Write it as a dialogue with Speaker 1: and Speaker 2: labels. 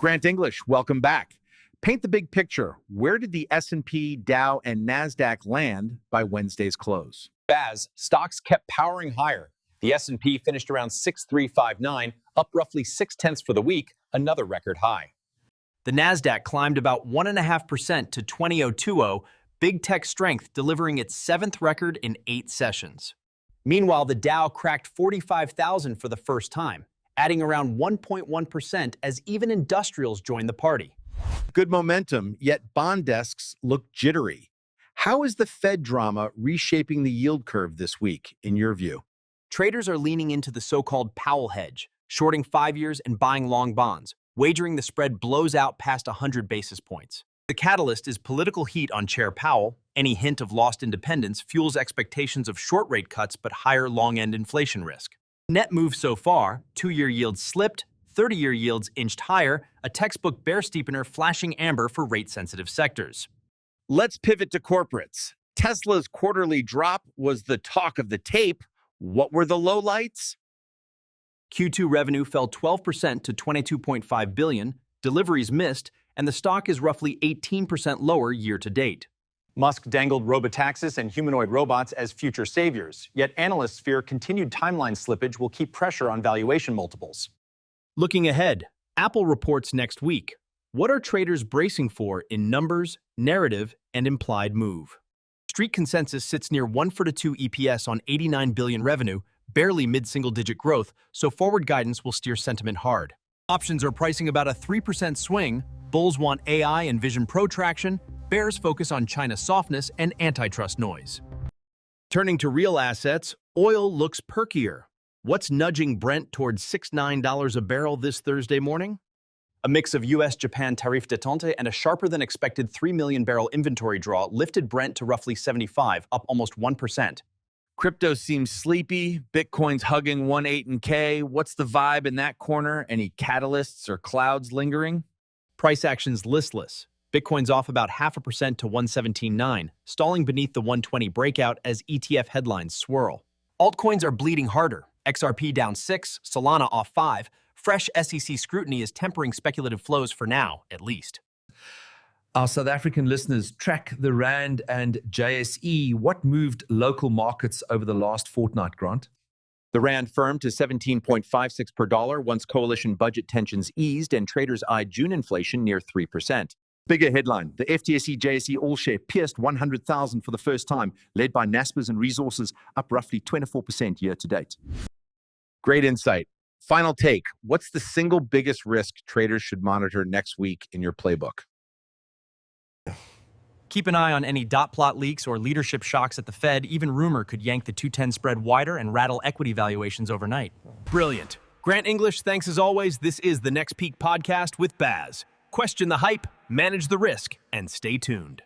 Speaker 1: Grant English, welcome back. Paint the big picture. Where did the S&P, Dow, and NASDAQ land by Wednesday's close?
Speaker 2: Baz, stocks kept powering higher. The S&P finished around 6,359, up roughly 0.6 for the week, another record high.
Speaker 3: The NASDAQ climbed about 1.5% to 20,020, big tech strength delivering its 7th record in 8 sessions. Meanwhile, the Dow cracked 45,000 for the first time, adding around 1.1% as even industrials joined the party.
Speaker 1: Good momentum, yet bond desks look jittery. How is the Fed drama reshaping the yield curve this week, in your view?
Speaker 3: Traders are leaning into the so-called Powell hedge, shorting 5 years and buying long bonds, wagering the spread blows out past 100 basis points. The catalyst is political heat on Chair Powell. Any hint of lost independence fuels expectations of short rate cuts but higher long-end inflation risk. Net move so far, 2-year yields slipped, 30-year yields inched higher, a textbook bear steepener flashing amber for rate-sensitive sectors.
Speaker 1: Let's pivot to corporates. Tesla's quarterly drop was the talk of the tape. What were the lowlights?
Speaker 3: Q2 revenue fell 12% to $22.5 billion, deliveries missed, and the stock is roughly 18% lower year-to-date.
Speaker 2: Musk dangled robotaxis and humanoid robots as future saviors, yet analysts fear continued timeline slippage will keep pressure on valuation multiples.
Speaker 3: Looking ahead, Apple reports next week. What are traders bracing for in numbers, narrative, and implied move? Street consensus sits near 1.42 EPS on $89 billion revenue, barely mid-single-digit growth, so forward guidance will steer sentiment hard. Options are pricing about a 3% swing. Bulls want AI and Vision Pro traction. Bears focus on China's softness and antitrust noise. Turning to real assets, oil looks perkier. What's nudging Brent towards $69 a barrel this Thursday morning? A mix of U.S.-Japan tariff detente and a sharper-than-expected 3 million barrel inventory draw lifted Brent to roughly 75, up almost 1%.
Speaker 1: Crypto seems sleepy. Bitcoin's hugging 1.8K. What's the vibe in that corner? Any catalysts or clouds lingering?
Speaker 3: Price action's listless. Bitcoin's off about 0.5% to 117.9, stalling beneath the 120 breakout as ETF headlines swirl. Altcoins are bleeding harder. XRP down 6, Solana off 5. Fresh SEC scrutiny is tempering speculative flows for now, at least.
Speaker 4: Our South African listeners track the Rand and JSE. What moved local markets over the last fortnight, Grant?
Speaker 1: The Rand firmed to 17.56 per dollar once coalition budget tensions eased and traders eyed June inflation near 3%. Bigger headline, the FTSE JSE all-share pierced 100,000 for the first time, led by Naspers and Resources, up roughly 24% year-to-date. Great insight. Final take, what's the single biggest risk traders should monitor next week in your playbook?
Speaker 3: Keep an eye on any dot plot leaks or leadership shocks at the Fed. Even rumor could yank the 210 spread wider and rattle equity valuations overnight. Brilliant. Grant English, thanks as always. This is the Next Peak Podcast with Baz. Question the hype, manage the risk, and stay tuned.